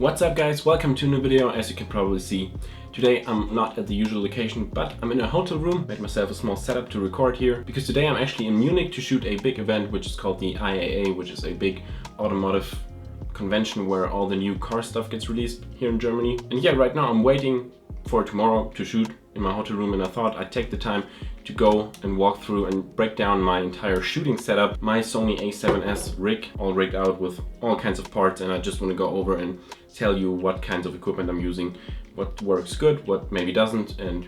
What's up guys, welcome to a new video. As you can probably see, today I'm not at the usual location, but I'm in a hotel room. Made myself a small setup to record here because today I'm actually in Munich to shoot a big event which is called the IAA, which is a big automotive convention where all the new car stuff gets released here in Germany. And yeah, right now I'm waiting for tomorrow to shoot in my hotel room, and I thought I'd take the time to go and walk through and break down my entire shooting setup, my Sony a7S rig, all rigged out with all kinds of parts, and I just want to go over and tell you what kinds of equipment I'm using, what works good, what maybe doesn't, and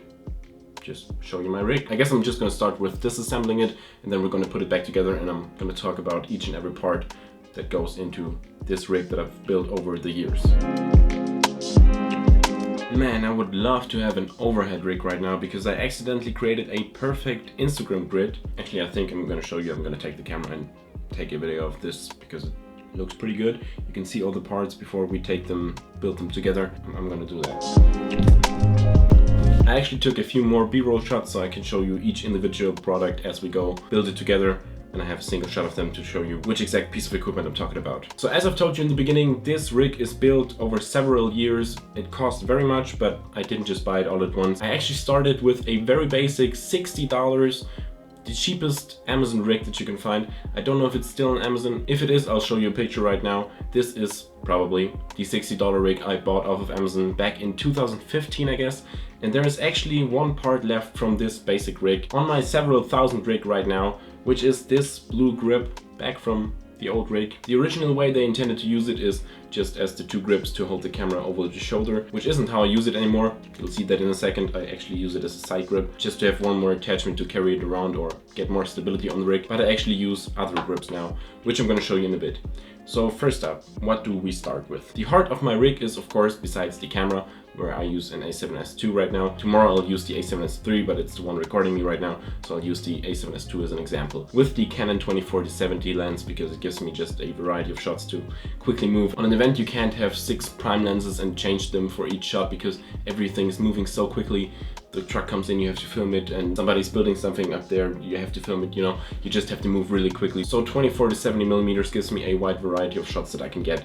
just show you my rig. I guess I'm just going to start with disassembling it, and then we're going to put it back together, and I'm going to talk about each and every part that goes into this rig that I've built over the years. Man, I would love to have an overhead rig right now because I accidentally created a perfect Instagram grid. Actually, I think I'm gonna show you. I'm gonna take the camera and take a video of this because it looks pretty good. You can see all the parts before we build them together. I'm gonna do that. I actually took a few more B-roll shots so I can show you each individual product as we go, build it together. And I have a single shot of them to show you which exact piece of equipment I'm talking about. So as I've told you in the beginning, this rig is built over several years. It cost very much, but I didn't just buy it all at once. I actually started with a very basic $60, the cheapest Amazon rig that you can find. I don't know if it's still on Amazon. If it is, I'll show you a picture right now. This is probably the $60 rig I bought off of Amazon back in 2015, I guess. And there is actually one part left from this basic rig on my several thousand rig right now, which is this blue grip back from the old rig. The original way they intended to use it is just as the two grips to hold the camera over the shoulder, which isn't how I use it anymore. You'll see that in a second. I actually use it as a side grip just to have one more attachment to carry it around or get more stability on the rig. But I actually use other grips now, which I'm going to show you in a bit. So first up, what do we start with? The heart of my rig is, of course, besides the camera, where I use an a7S II right now. Tomorrow I'll use the a7S III, but it's the one recording me right now, so I'll use the a7S II as an example. With the Canon 24-70 lens, because it gives me just a variety of shots to quickly move. On an event you can't have 6 prime lenses and change them for each shot because everything is moving so quickly. The truck comes in, you have to film it, and somebody's building something up there, you have to film it, you know, you just have to move really quickly. So 24-70mm gives me a wide variety of shots that I can get.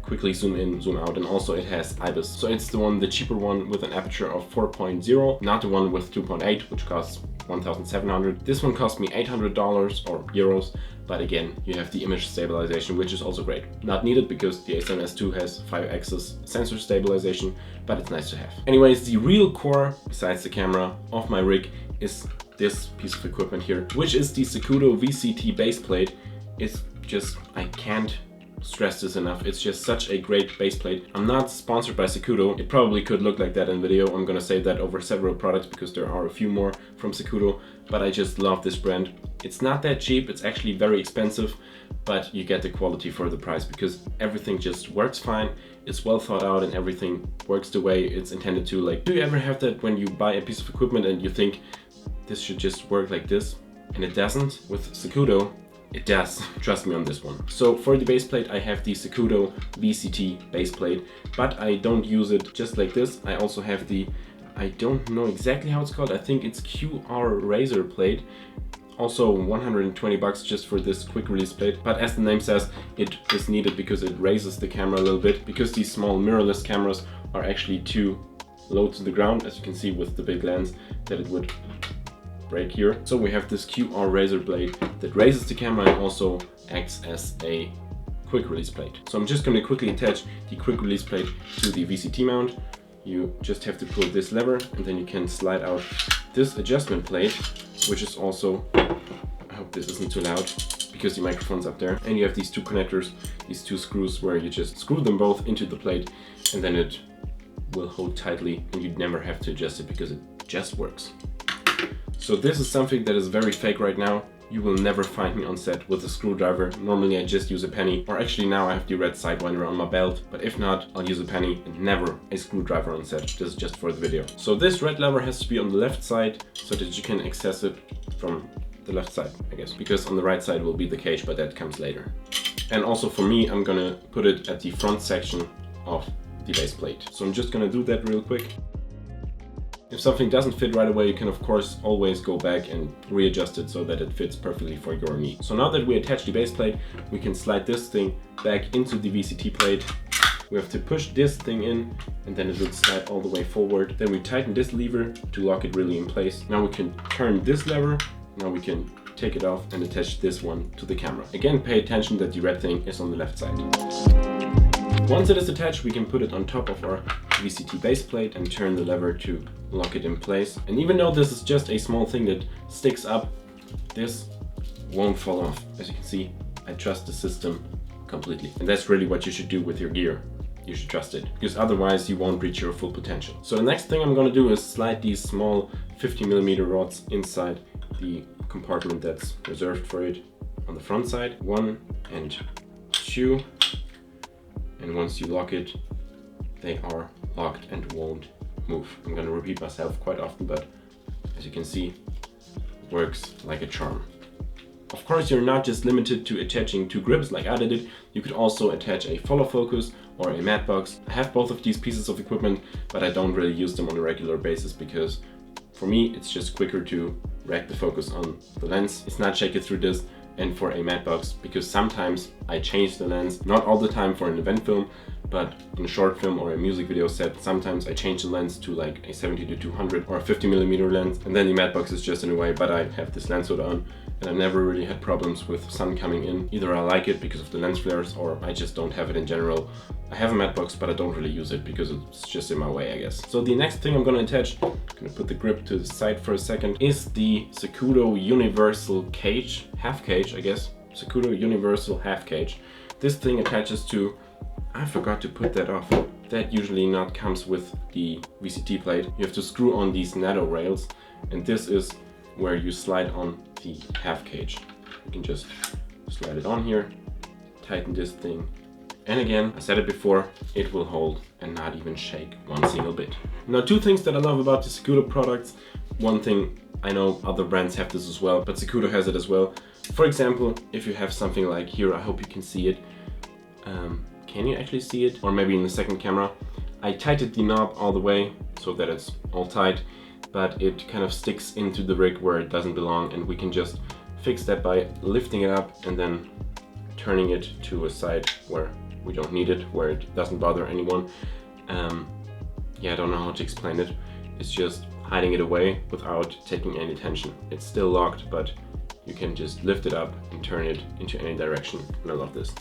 Quickly zoom in, zoom out, and also it has IBIS. So it's the cheaper one with an aperture of 4.0, not the one with 2.8, which costs 1,700. This one cost me $800 or euros, but again, you have the image stabilization, which is also great. Not needed because the a7S II has 5-axis sensor stabilization, but it's nice to have. Anyways, the real core, besides the camera, of my rig is this piece of equipment here, which is the Zacuto VCT baseplate. It's just, I can't stress this enough. It's just such a great base plate. I'm not sponsored by Zacuto. It probably could look like that in video. I'm gonna say that over several products because there are a few more from Zacuto, but I just love this brand. It's not that cheap. It's actually very expensive, but you get the quality for the price because everything just works fine. It's well thought out and everything works the way it's intended to. Like, do you ever have that when you buy a piece of equipment and you think this should just work like this and it doesn't? With Zacuto, it does, trust me on this one. So for the base plate, I have the Zacuto VCT base plate, but I don't use it just like this. I also have the, I don't know exactly how it's called, I think it's QR Riser plate. Also 120 bucks just for this quick release plate, but as the name says, it is needed because it raises the camera a little bit, because these small mirrorless cameras are actually too low to the ground, as you can see with the big lens, that it would break here. So we have this QR Riser blade that raises the camera and also acts as a quick release plate. So I'm just going to quickly attach the quick release plate to the VCT mount. You just have to pull this lever and then you can slide out this adjustment plate, which is also, I hope this isn't too loud because the microphone's up there. And you have these two connectors, these two screws where you just screw them both into the plate and then it will hold tightly and you'd never have to adjust it because it just works. So this is something that is very fake right now. You will never find me on set with a screwdriver. Normally I just use a penny, or actually now I have the red Sidewinder on my belt, but if not, I'll use a penny and never a screwdriver on set. This is just for the video. So this red lever has to be on the left side so that you can access it from the left side, I guess, because on the right side will be the cage, but that comes later. And also for me, I'm gonna put it at the front section of the base plate. So I'm just gonna do that real quick. If something doesn't fit right away, you can of course always go back and readjust it so that it fits perfectly for your need. So now that we attach the base plate, we can slide this thing back into the VCT plate We have to push this thing in and then it will slide all the way forward. Then we tighten this lever to lock it really in place. Now we can turn this lever. Now we can take it off and attach this one to the camera. Again, pay attention that the red thing is on the left side. Once it is attached, we can put it on top of our VCT base plate and turn the lever to lock it in place. And even though this is just a small thing that sticks up, this won't fall off. As you can see, I trust the system completely. And that's really what you should do with your gear. You should trust it, because otherwise you won't reach your full potential. So the next thing I'm gonna do is slide these small 50mm rods inside the compartment that's reserved for it on the front side. 1 and 2. And once you lock it, they are locked and won't move. I'm gonna repeat myself quite often, but as you can see, it works like a charm. Of course, you're not just limited to attaching 2 grips like I did it. You could also attach a follow focus or a matte box. I have both of these pieces of equipment, but I don't really use them on a regular basis because for me, it's just quicker to rack the focus on the lens. It's not shake it through this. And for a matte box, because sometimes I change the lens, not all the time for an event film, but in a short film or a music video set, sometimes I change the lens to like a 70-200 or a 50mm lens, and then the matte box is just in the way, but I have this lens hood on and I've never really had problems with sun coming in. Either I like it because of the lens flares or I just don't have it in general. I have a matte box, but I don't really use it because it's just in my way, I guess. So the next thing I'm gonna attach, I'm gonna put the grip to the side for a second, is the Zacuto Universal Cage, Halfcage, I guess. Zacuto Universal Halfcage. This thing attaches to, I forgot to put that off. That usually not comes with the VCT plate. You have to screw on these NATO rails, and this is where you slide on the half-cage. You can just slide it on here, tighten this thing, and again, I said it before, it will hold and not even shake one single bit. Now, 2 things that I love about the Zacuto products. One thing, I know other brands have this as well, but Zacuto has it as well. For example, if you have something like here, I hope you can see it. Can you actually see it? Or maybe in the second camera. I tightened the knob all the way so that it's all tight, but it kind of sticks into the rig where it doesn't belong, and we can just fix that by lifting it up and then turning it to a side where we don't need it, where it doesn't bother anyone. Yeah, I don't know how to explain it. It's just hiding it away without taking any tension. It's still locked, but you can just lift it up and turn it into any direction, and I love this.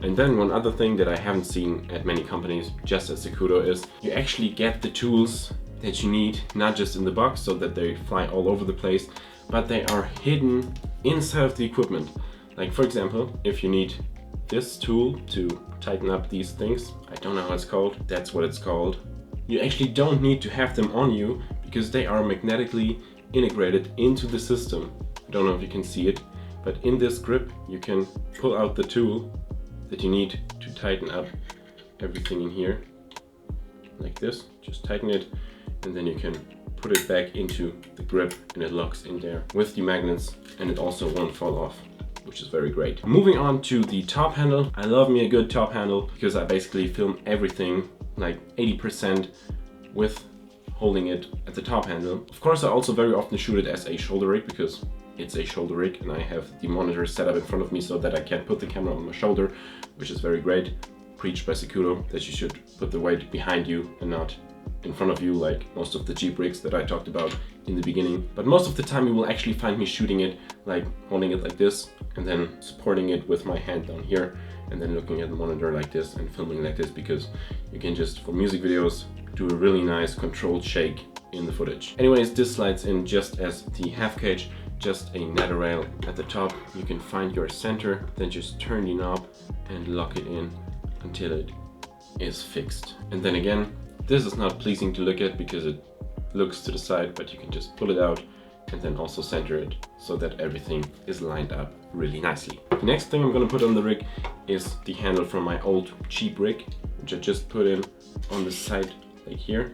And then one other thing that I haven't seen at many companies, just at Zacuto, is you actually get the tools that you need, not just in the box so that they fly all over the place, but they are hidden inside of the equipment. Like for example, if you need this tool to tighten up these things, I don't know how it's called, that's what it's called. You actually don't need to have them on you because they are magnetically integrated into the system. I don't know if you can see it, but in this grip you can pull out the tool that you need to tighten up everything in here. Like this, just tighten it, and then you can put it back into the grip and it locks in there with the magnets, and it also won't fall off, which is very great. Moving on to the top handle. I love me a good top handle because I basically film everything like 80% with holding it at the top handle. Of course, I also very often shoot it as a shoulder rig because it's a shoulder rig and I have the monitor set up in front of me so that I can put the camera on my shoulder, which is very great. Preached by Zacuto that you should put the weight behind you and not in front of you like most of the cheap rigs that I talked about in the beginning. But most of the time you will actually find me shooting it like holding it like this and then supporting it with my hand down here and then looking at the monitor like this and filming like this, because you can just, for music videos, do a really nice controlled shake in the footage. Anyways, this slides in just as the half cage, just a NATO rail at the top. You can find your center, then just turn the knob and lock it in until it is fixed. And then again, this is not pleasing to look at because it looks to the side, but you can just pull it out and then also center it so that everything is lined up really nicely. The next thing I'm gonna put on the rig is the handle from my old cheap rig, which I just put in on the side like here.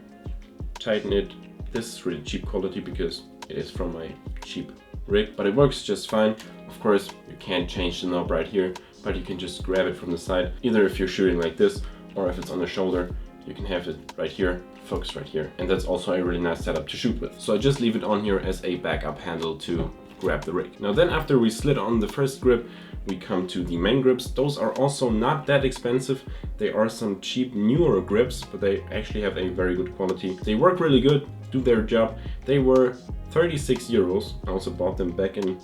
Tighten it. This is really cheap quality because it is from my cheap rig, but it works just fine. Of course, you can't change the knob right here, but you can just grab it from the side. Either if you're shooting like this or if it's on the shoulder, you can have it right here, focus right here. And that's also a really nice setup to shoot with. So I just leave it on here as a backup handle to grab the rig. Now then, after we slid on the first grip, we come to the main grips. Those are also not that expensive. They are some cheap Neewer grips, but they actually have a very good quality. They work really good, do their job. They were 36 euros. I also bought them back in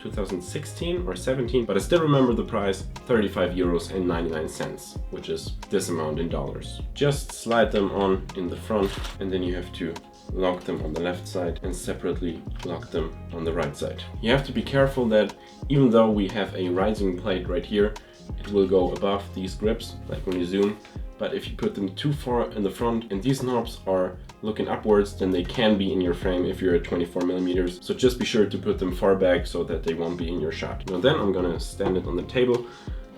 2016 or 17, but I still remember the price, 35 euros and 99 cents, which is this amount in dollars. Just slide them on in the front, and then you have to lock them on the left side and separately lock them on the right side. You have to be careful that even though we have a rising plate right here, it will go above these grips, like when you zoom. But if you put them too far in the front and these knobs are looking upwards, then they can be in your frame if you're at 24 millimeters. So just be sure to put them far back so that they won't be in your shot. Now then I'm gonna stand it on the table.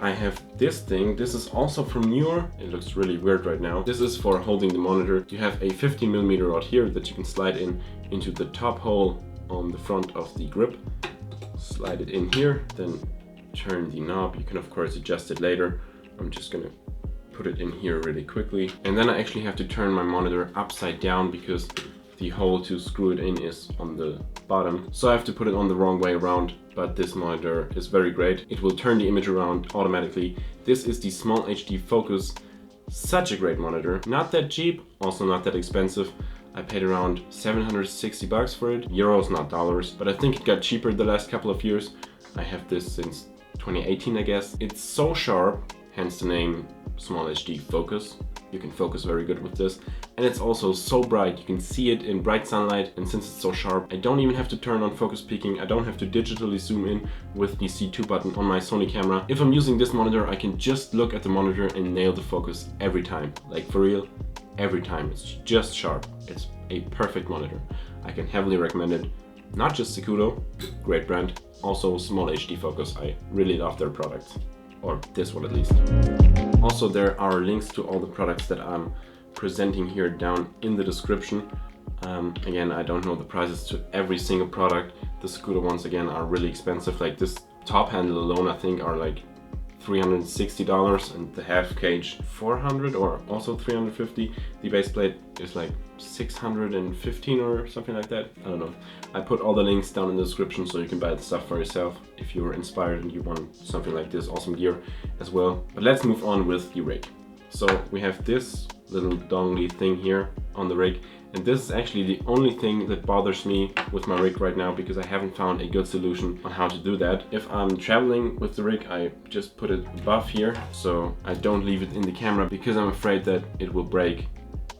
I have this thing. This is also from Neewer. It looks really weird right now. This is for holding the monitor. You have a 15 millimeter rod here that you can slide into the top hole on the front of the grip. Slide it in here, then turn the knob. You can of course adjust it later. I'm just gonna put it in here really quickly. And then I actually have to turn my monitor upside down because the hole to screw it in is on the bottom. So I have to put it on the wrong way around, but this monitor is very great. It will turn the image around automatically. This is the SmallHD Focus. Such a great monitor. Not that cheap, also not that expensive. I paid around 760 bucks for it. Euros, not dollars, but I think it got cheaper the last couple of years. I have this since 2018, I guess. It's so sharp, hence the name SmallHD Focus. You can focus very good with this. And it's also so bright, you can see it in bright sunlight, and since it's so sharp, I don't even have to turn on focus peaking. I don't have to digitally zoom in with the C2 button on my Sony camera. If I'm using this monitor, I can just look at the monitor and nail the focus every time. Like for real, every time. It's just sharp. It's a perfect monitor. I can heavily recommend it. Not just Zacuto, great brand, also SmallHD Focus. I really love their products, or this one at least. Also, there are links to all the products that I'm presenting here down in the description. Again, I don't know the prices to every single product. The Zacuto ones, again, are really expensive. Like this top handle alone, I think, are like $360, and the Halfcage 400 or also 350. The Baseplate is like 615 or something like that. I don't know. I put all the links down in the description so you can buy the stuff for yourself if you're inspired and you want something like this awesome gear as well. But let's move on with the rig. So we have this little dongly thing here on the rig, and this is actually the only thing that bothers me with my rig right now because I haven't found a good solution on how to do that. If I'm traveling with the rig, I just put it above here so I don't leave it in the camera because I'm afraid that it will break,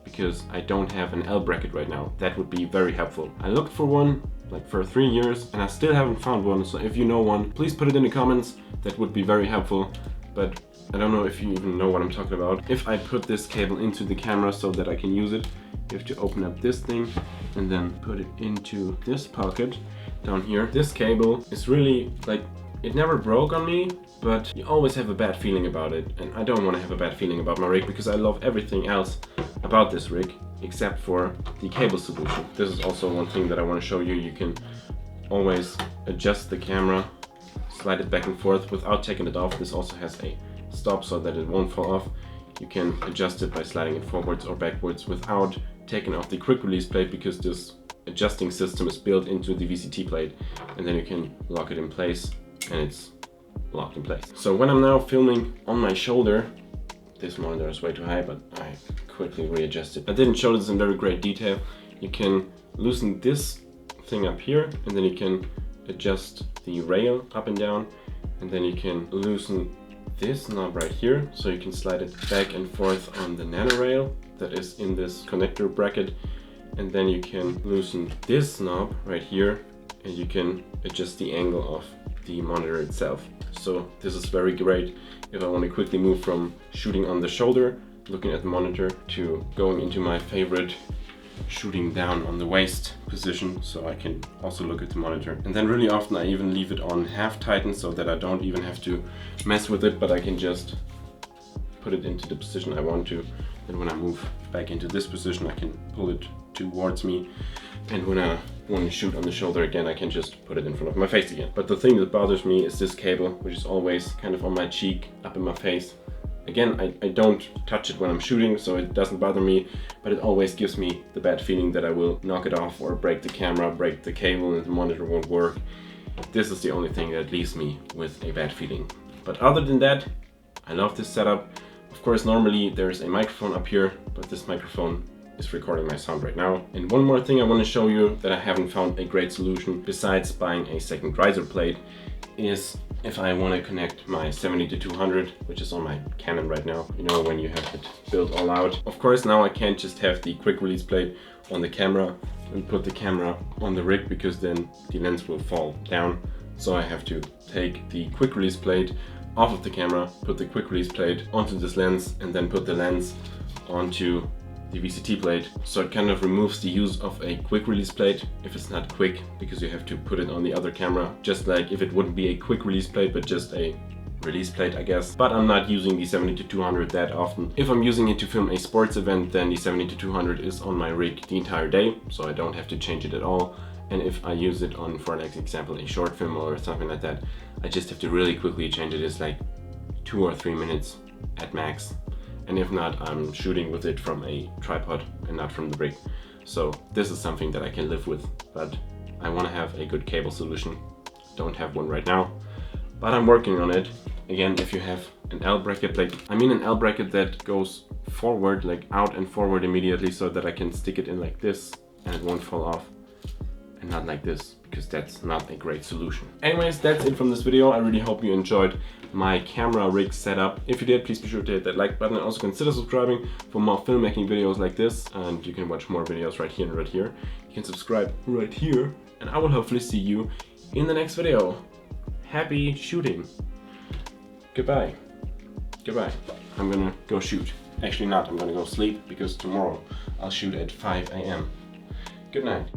because I don't have an L bracket right now. That would be very helpful. I looked for one like for 3 years and I still haven't found one, so if you know one, please put it in the comments. That would be very helpful, but I don't know if you even know what I'm talking about. If I put this cable into the camera so that I can use it, you have to open up this thing and then put it into this pocket down here. This cable is really like, it never broke on me, but you always have a bad feeling about it, and I don't want to have a bad feeling about my rig because I love everything else about this rig except for the cable solution. This is also one thing that I want to show you. You can always adjust the camera, slide it back and forth without taking it off. This also has a stop so that it won't fall off. You can adjust it by sliding it forwards or backwards without taking off the quick release plate, because this adjusting system is built into the VCT plate, and then you can lock it in place and it's locked in place. So when I'm now filming on my shoulder, this monitor is way too high, but I quickly readjust it. I didn't show this in very great detail. You can loosen this thing up here, and then you can adjust the rail up and down, and then you can loosen this knob right here, so you can slide it back and forth on the nano rail that is in this connector bracket, and then you can loosen this knob right here and you can adjust the angle of the monitor itself. So this is very great if I want to quickly move from shooting on the shoulder, looking at the monitor, to going into my favorite shooting down on the waist position, so I can also look at the monitor. And then really often I even leave it on half tighten so that I don't even have to mess with it, but I can just put it into the position I want to. And when I move back into this position, I can pull it towards me. And when I want to shoot on the shoulder again, I can just put it in front of my face again. But the thing that bothers me is this cable, which is always kind of on my cheek, up in my face. Again, I don't touch it when I'm shooting, so it doesn't bother me, but it always gives me the bad feeling that I will knock it off or break the camera, break the cable, and the monitor won't work. This is the only thing that leaves me with a bad feeling. But other than that, I love this setup. Of Of course, normally there's a microphone up here, but this microphone is recording my sound right now. And one more thing I want to show you that I haven't found a great solution besides buying a second riser plate is if I want to connect my 70-200, which is on my Canon right now, you know, when you have it built all out. Of course, now I can't just have the quick release plate on the camera and put the camera on the rig, because then the lens will fall down. So I have to take the quick release plate off of the camera, put the quick release plate onto this lens, and then put the lens onto the VCT plate. So it kind of removes the use of a quick release plate if it's not quick, because you have to put it on the other camera, just like if it wouldn't be a quick release plate but just a release plate, I guess. But I'm not using the 70-200 that often. If I'm using it to film a sports event, then the 70-200 is on my rig the entire day, so I don't have to change it at all. And if I use it on, for example, a short film or something like that, I just have to really quickly change it. It's like 2 or 3 minutes at max. And if not, I'm shooting with it from a tripod and not from the rig. So this is something that I can live with, but I want to have a good cable solution. Don't have one right now, but I'm working on it. Again, if you have an L bracket, like an L bracket that goes forward, like out and forward immediately, so that I can stick it in like this and it won't fall off, and not like this, because that's not a great solution. Anyways, that's it from this video. I really hope you enjoyed my camera rig setup. If you did, please be sure to hit that like button, and also consider subscribing for more filmmaking videos like this. And you can watch more videos right here and right here. You can subscribe right here, and I will hopefully see you in the next video. Happy shooting. Goodbye. Goodbye. I'm gonna go shoot. Actually not, I'm gonna go sleep, because tomorrow I'll shoot at 5 AM. Good night.